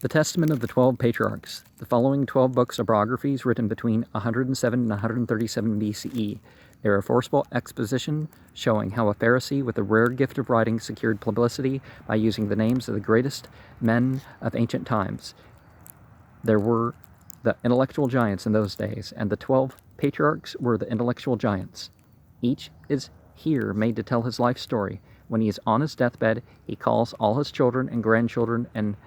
The Testament of the 12 Patriarchs. The following 12 books are biographies written between 107 and 137 BCE. They are a forceful exposition showing how a Pharisee with the rare gift of writing secured publicity by using the names of the greatest men of ancient times. There were the intellectual giants in those days, and the 12 patriarchs were the intellectual giants. Each is here made to tell his life story. When he is on his deathbed, he calls all his children and grandchildren and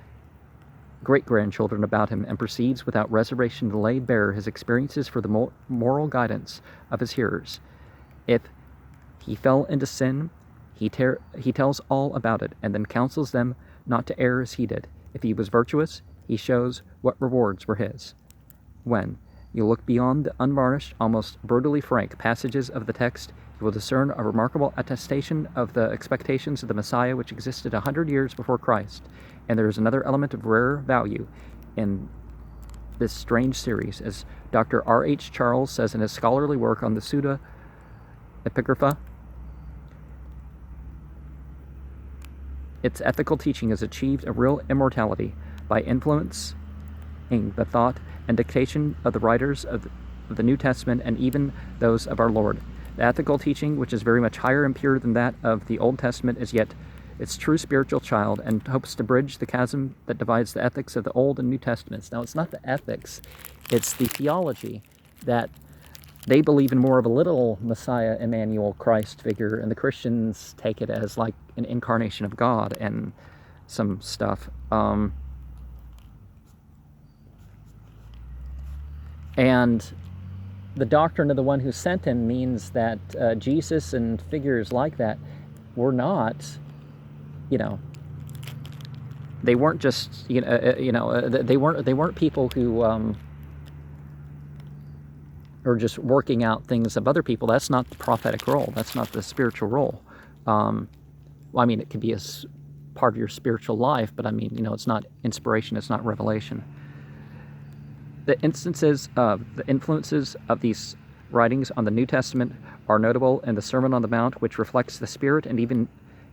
great-grandchildren about him and proceeds without reservation to lay bare his experiences for the moral guidance of his hearers. If he fell into sin, he tells all about it and then counsels them not to err as he did. If he was virtuous, he shows what rewards were his. When you look beyond the unvarnished, almost brutally frank passages of the text, you will discern a remarkable attestation of the expectations of the Messiah which existed 100 years before Christ. And there is another element of rare value in this strange series, as Dr. R.H. Charles says in his scholarly work on the Pseudo-Epigrapha. Its ethical teaching has achieved a real immortality by influencing the thought and dictation of the writers of the New Testament and even those of our Lord. The ethical teaching, which is very much higher and purer than that of the Old Testament, is yet its true spiritual child and hopes to bridge the chasm that divides the ethics of the Old and New Testaments. Now, it's not the ethics, it's the theology that they believe in more of a literal Messiah, Emmanuel, Christ figure, and the Christians take it as like an incarnation of God and some stuff. And the doctrine of the one who sent him means that Jesus and figures like that were not, they weren't just, they weren't people who are just working out things of other people. That's not the prophetic role. That's not the spiritual role. It could be a part of your spiritual life, but it's not inspiration. It's not revelation. The instances of the influences of these writings on the New Testament are notable in the Sermon on the Mount, which reflects the Spirit and even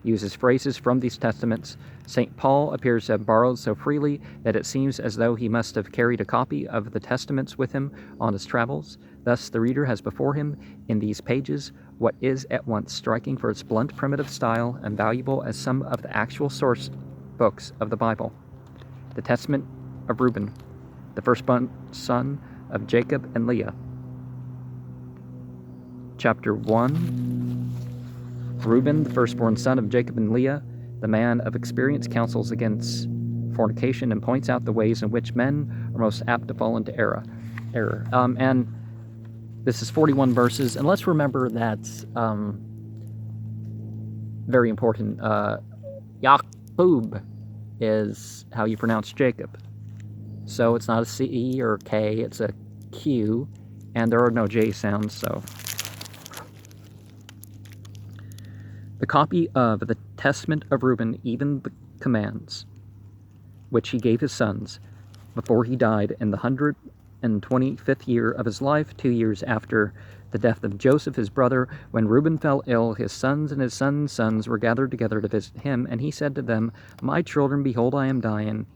uses phrases from these testaments. St. Paul appears to have borrowed so freely that it seems as though he must have carried a copy of the testaments with him on his travels. Thus, the reader has before him in these pages what is at once striking for its blunt primitive style and valuable as some of the actual source books of the Bible. The Testament of Reuben, the firstborn son of Jacob and Leah. Chapter 1. Reuben, the firstborn son of Jacob and Leah, the man of experience, counsels against fornication and points out the ways in which men are most apt to fall into error. And this is 41 verses, and let's remember that's very important. Yaqub is how you pronounce Jacob. So it's not a C or a K, it's a Q, and there are no J sounds, so. The copy of the Testament of Reuben, even the commands, which he gave his sons, before he died in the 125th year of his life, 2 years after the death of Joseph, his brother. When Reuben fell ill, his sons and his sons' sons were gathered together to visit him, and he said to them, "My children, behold, I am dying,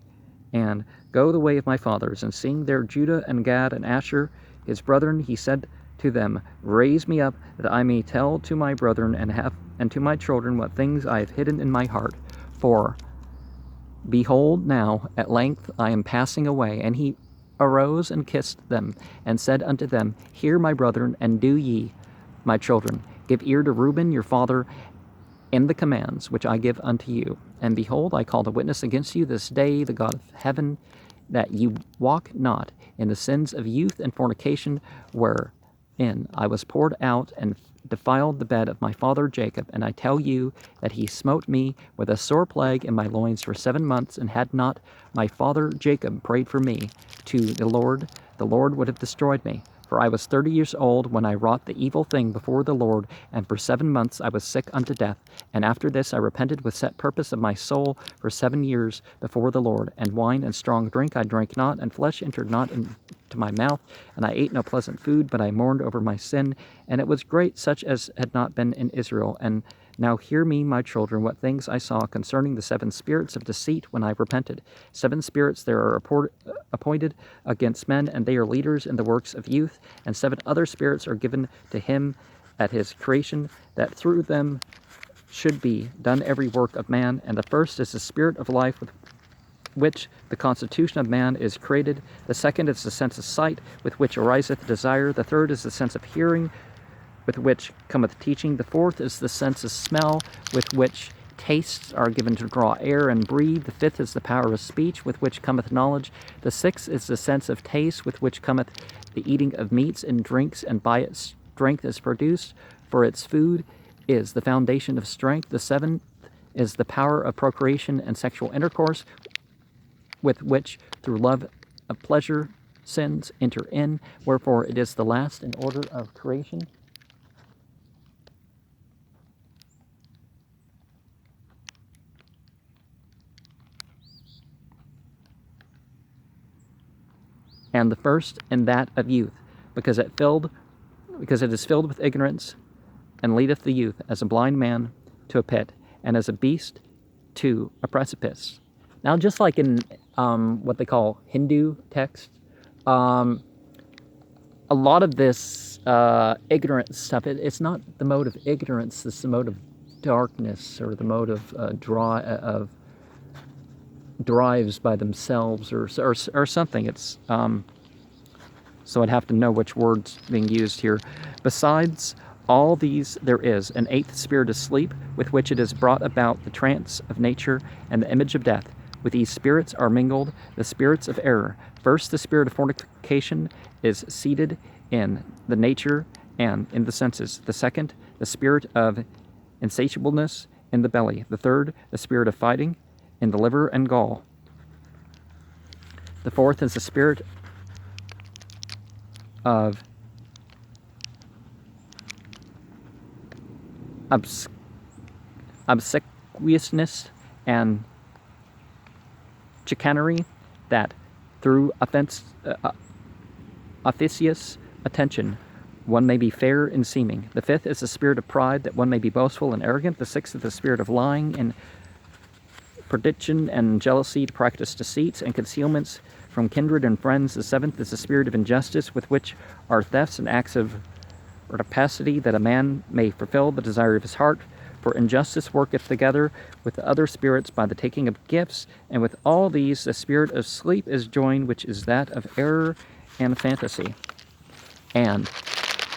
and go the way of my fathers." And seeing there Judah and Gad and Asher, his brethren, he said to them, "Raise me up, that I may tell to my brethren and to my children what things I have hidden in my heart. For behold, now at length I am passing away." And he arose and kissed them, and said unto them, "Hear, my brethren, and do ye, my children, give ear to Reuben your father, in the commands which I give unto you. And behold, I call the witness against you this day, the God of heaven, that you walk not in the sins of youth and fornication, wherein I was poured out and defiled the bed of my father Jacob. And I tell you that he smote me with a sore plague in my loins for 7 months, and had not my father Jacob prayed for me to the Lord would have destroyed me. For I was 30 years old when I wrought the evil thing before the Lord, and for 7 months I was sick unto death. And after this I repented with set purpose of my soul for 7 years before the Lord. And wine and strong drink I drank not, and flesh entered not into my mouth. And I ate no pleasant food, but I mourned over my sin, and it was great, such as had not been in Israel. And Now hear me, my children, what things I saw concerning the 7 spirits of deceit when I repented. 7 spirits there are appointed against men, and they are leaders in the works of youth, and 7 other spirits are given to him at his creation, that through them should be done every work of man. And the first is the spirit of life, with which the constitution of man is created. The second is the sense of sight, with which ariseth desire. The third is the sense of hearing, with which cometh teaching. The fourth is the sense of smell, with which tastes are given to draw air and breathe. The fifth is the power of speech, with which cometh knowledge. The sixth is the sense of taste, with which cometh the eating of meats and drinks, and by it strength is produced, for its food is the foundation of strength. The seventh is the power of procreation and sexual intercourse, with which through love of pleasure sins enter in, wherefore it is the last in order of creation. And the first in that of youth, because it is filled with ignorance, and leadeth the youth as a blind man to a pit, and as a beast to a precipice. Now, just like in what they call Hindu text, a lot of this ignorant stuff, it's not the mode of ignorance, it's the mode of darkness, or the mode of drives by themselves, or something. It's so I'd have to know which word's being used here. Besides all these, there is an 8th spirit of sleep, with which it is brought about the trance of nature and the image of death. With these spirits are mingled the spirits of error. First, the spirit of fornication is seated in the nature and in the senses. The second, the spirit of insatiableness in the belly. The third, the spirit of fighting in the liver and gall. The fourth is the spirit of obsequiousness and chicanery, that through officious attention one may be fair in seeming. The fifth is the spirit of pride, that one may be boastful and arrogant. The sixth is the spirit of lying and prediction and jealousy, to practice deceits and concealments from kindred and friends. The seventh is the spirit of injustice, with which are thefts and acts of rapacity, that a man may fulfill the desire of his heart. For injustice worketh together with the other spirits by the taking of gifts, and with all these the spirit of sleep is joined, which is that of error and fantasy. And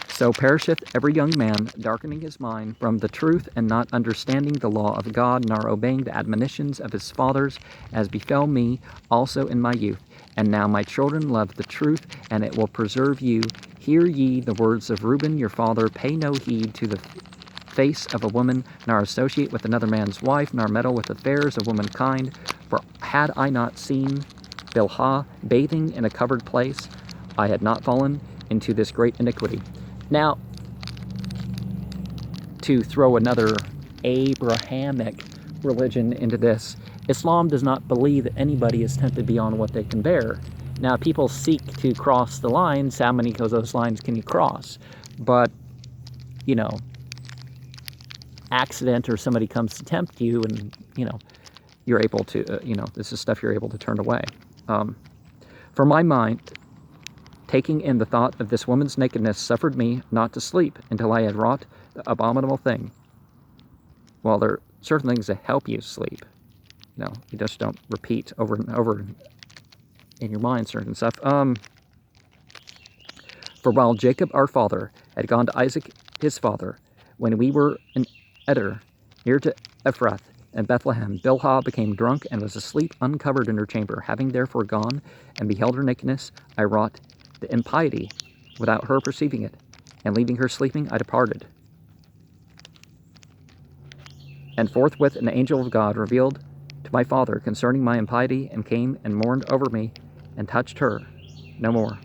so perisheth every young man, darkening his mind from the truth, and not understanding the law of God, nor obeying the admonitions of his fathers, as befell me also in my youth. And now, my children, love the truth, and it will preserve you. Hear ye the words of Reuben your father. Pay no heed to the face of a woman, nor associate with another man's wife, nor meddle with affairs of womankind. For had I not seen Bilhah bathing in a covered place, I had not fallen into this great iniquity. Now, to throw another Abrahamic religion into this, Islam does not believe that anybody is tempted beyond what they can bear. Now, people seek to cross the lines. How many of those lines can you cross? But, accident or somebody comes to tempt you, and, you're able to, this is stuff you're able to turn away. For my mind, taking in the thought of this woman's nakedness, suffered me not to sleep until I had wrought the abominable thing. Well, there are certain things that help you sleep. You just don't repeat over and over in your mind certain stuff. For while Jacob our father had gone to Isaac his father, when we were in Eder, near to Ephrath and Bethlehem, Bilhah became drunk and was asleep uncovered in her chamber. Having therefore gone and beheld her nakedness, I wrought the impiety without her perceiving it, and leaving her sleeping, I departed. And forthwith an angel of God revealed to my father concerning my impiety, and came and mourned over me, and touched her no more.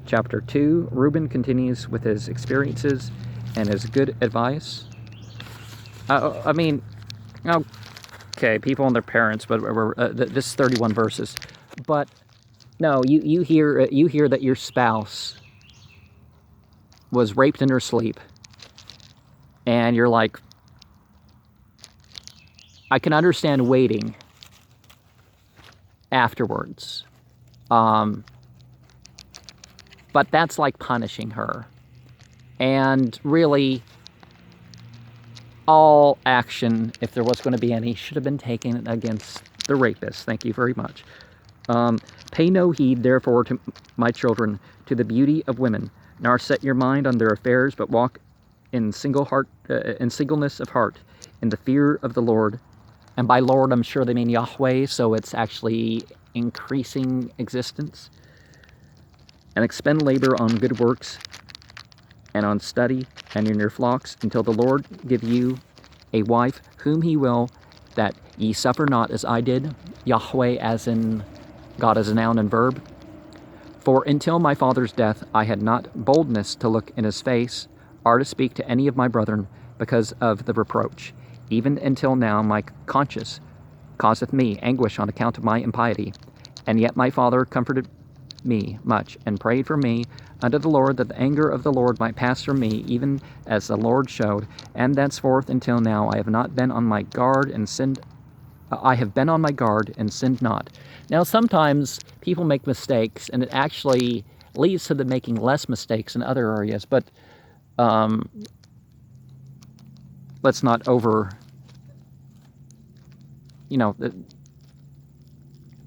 Chapter 2, Reuben continues with his experiences and his good advice. Okay, people and their parents, but this is 31 verses. But no, you hear that your spouse was raped in her sleep, And you're like, I can understand waiting afterwards. But that's like punishing her. And really, all action, if there was going to be any, should have been taken against the rapist. Thank you very much. Pay no heed, therefore, to my children, to the beauty of women, nor set your mind on their affairs, but walk in singleness of heart, in the fear of the Lord. And by Lord, I'm sure they mean Yahweh, so it's actually increasing existence. And expend labor on good works, and on study, and in your flocks, until the Lord give you a wife, whom he will, that ye suffer not as I did, Yahweh as in God as a noun and verb. For until my father's death I had not boldness to look in his face, or to speak to any of my brethren, because of the reproach. Even until now my conscience causeth me anguish on account of my impiety. And yet my father comforted me much, and prayed for me unto the Lord, that the anger of the Lord might pass from me, even as the Lord showed. And thenceforth until now I have not been on my guard and sinned. I have been on my guard and sinned not. Now sometimes people make mistakes, and it actually leads to them making less mistakes in other areas. But let's not over,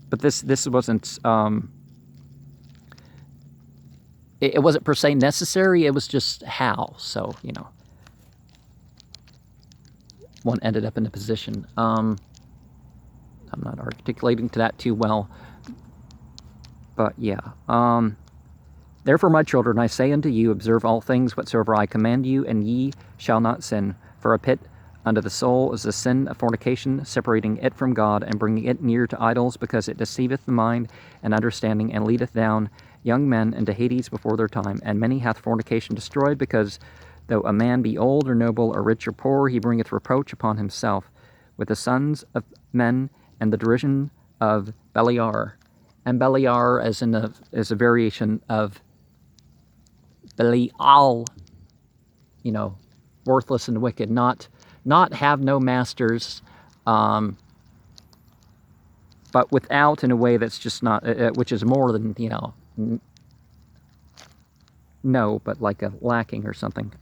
but this wasn't. It wasn't per se necessary. It was just how. So one ended up in a position. I'm not articulating to that too well, but yeah. Therefore, my children, I say unto you, observe all things whatsoever I command you, and ye shall not sin. For a pit unto the soul is the sin of fornication, separating it from God, and bringing it near to idols, because it deceiveth the mind and understanding, and leadeth down young men into Hades before their time. And many hath fornication destroyed, because though a man be old or noble or rich or poor, he bringeth reproach upon himself with the sons of men, and the derision of Beliar. And Beliar is a variation of Belial, worthless and wicked, not have no masters, but without, in a way that's just not, which is more than, no, but like a lacking or something.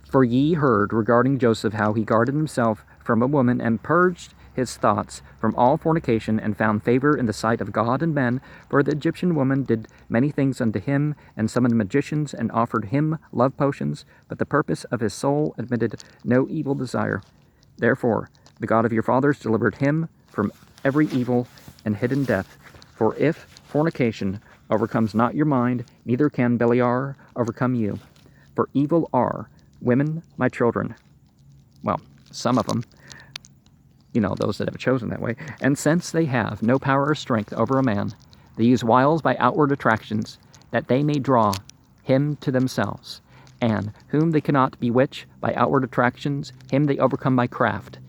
For ye heard regarding Joseph how he guarded himself from a woman, and purged his thoughts from all fornication, and found favor in the sight of God and men. For the Egyptian woman did many things unto him, and summoned magicians, and offered him love potions, but the purpose of his soul admitted no evil desire. Therefore the God of your fathers delivered him from every evil and hidden death. For if fornication overcomes not your mind, neither can Beliar overcome you. For evil are women, my children. Well, some of them, those that have chosen that way. And since they have no power or strength over a man, they use wiles by outward attractions, that they may draw him to themselves. And whom they cannot bewitch by outward attractions, him they overcome by craft.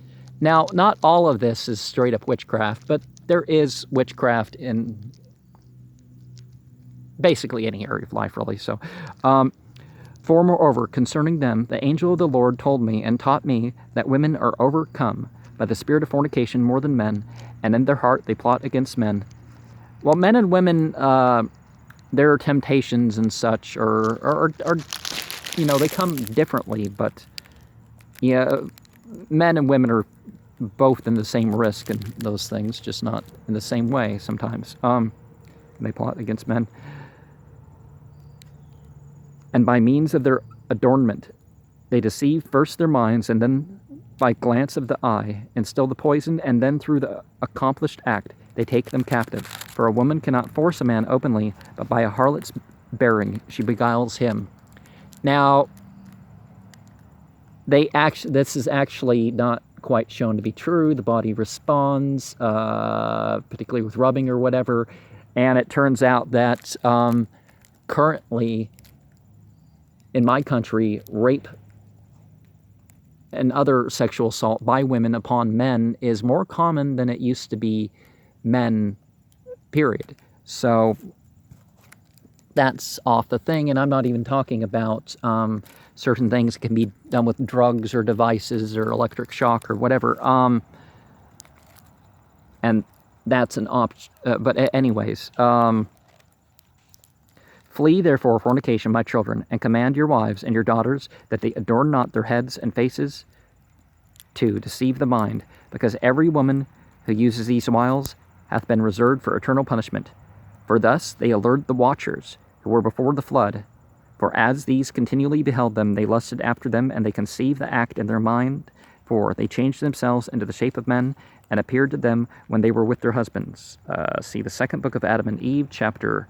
Now, not all of this is straight up witchcraft, but there is witchcraft in basically any area of life, really. So, for moreover, concerning them, the angel of the Lord told me and taught me that women are overcome by the spirit of fornication more than men, and in their heart they plot against men. Well, men and women, their temptations and such are they come differently, but yeah, men and women are both in the same risk in those things, just not in the same way sometimes. They plot against men. And by means of their adornment, they deceive first their minds, and then by glance of the eye, instill the poison, and then through the accomplished act, they take them captive. For a woman cannot force a man openly, but by a harlot's bearing she beguiles him. Now, this is actually not quite shown to be true. The body responds, particularly with rubbing or whatever, and it turns out that currently in my country, rape and other sexual assault by women upon men is more common than it used to be men, period. So that's off the thing, and I'm not even talking about certain things can be done with drugs or devices or electric shock or whatever. And that's an option. But anyways, flee therefore fornication, my children, and command your wives and your daughters that they adorn not their heads and faces to deceive the mind, because every woman who uses these wiles hath been reserved for eternal punishment. For thus they allured the watchers who were before the flood. For as these continually beheld them, they lusted after them, and they conceived the act in their mind. For they changed themselves into the shape of men, and appeared to them when they were with their husbands. See the second book of Adam and Eve, chapter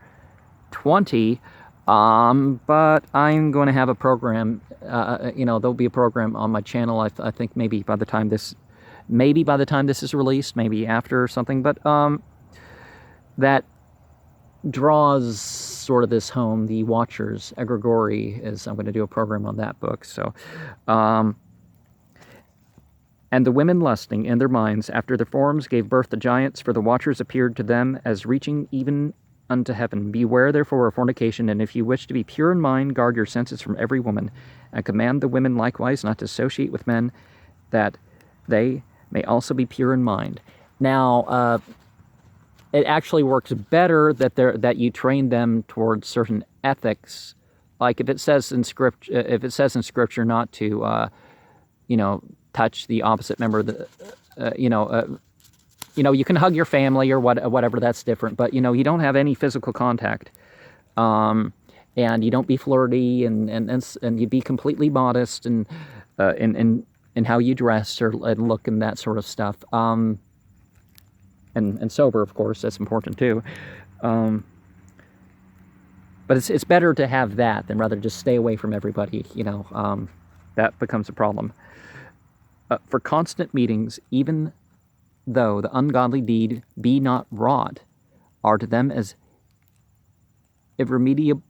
20. But I'm going to have a program, there'll be a program on my channel, I think maybe by the time this is released, maybe after or something, but that draws sort of this home. The Watchers, Egregore, I'm going to do a program on that book. So, and the women lusting in their minds after their forms gave birth to giants, for the Watchers appeared to them as reaching even unto heaven. Beware therefore of fornication, and if you wish to be pure in mind, guard your senses from every woman, and command the women likewise not to associate with men, that they may also be pure in mind. Now, it actually works better that you train them towards certain ethics, like if it says in scripture not to, touch the opposite member of the, you can hug your family or whatever. That's different, but you don't have any physical contact, and you don't be flirty, and you be completely modest and in how you dress and look and that sort of stuff. And sober, of course, that's important too. But it's better to have that than rather just stay away from everybody. That becomes a problem. For constant meetings, even though the ungodly deed be not wrought, are to them as irremediable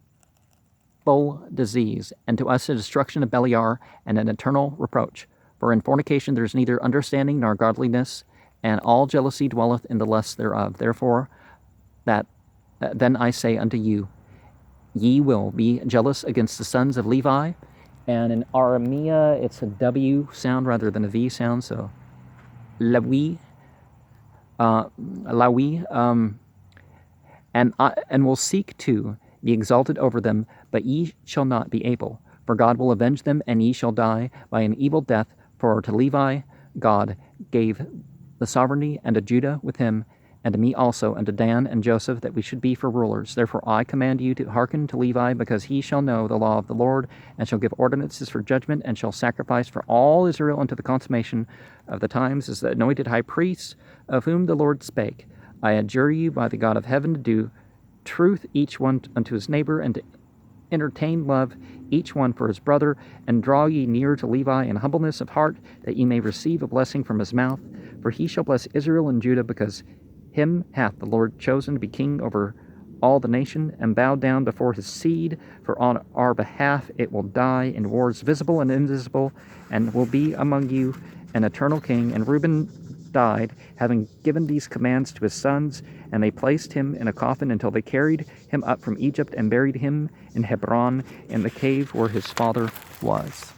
disease, and to us a destruction of Beliar and an eternal reproach. For in fornication there is neither understanding nor godliness, and all jealousy dwelleth in the lust thereof. Therefore, then I say unto you, ye will be jealous against the sons of Levi. And in Aramea, it's a W sound rather than a V sound, so Lawi, and will seek to be exalted over them, but ye shall not be able. For God will avenge them, and ye shall die by an evil death. For to Levi God gave the sovereignty, and to Judah with him, and to me also, and to Dan and Joseph, that we should be for rulers. Therefore I command you to hearken to Levi, because he shall know the law of the Lord, and shall give ordinances for judgment, and shall sacrifice for all Israel unto the consummation of the times, as the anointed high priest, of whom the Lord spake. I adjure you by the God of heaven to do truth each one unto his neighbor, and to entertain love each one for his brother, and draw ye near to Levi in humbleness of heart, that ye may receive a blessing from his mouth. For he shall bless Israel and Judah, because him hath the Lord chosen to be king over all the nation, and bow down before his seed. For on our behalf it will die in wars visible and invisible, and will be among you an eternal king. And Reuben died, having given these commands to his sons, and they placed him in a coffin until they carried him up from Egypt, and buried him in Hebron, in the cave where his father was.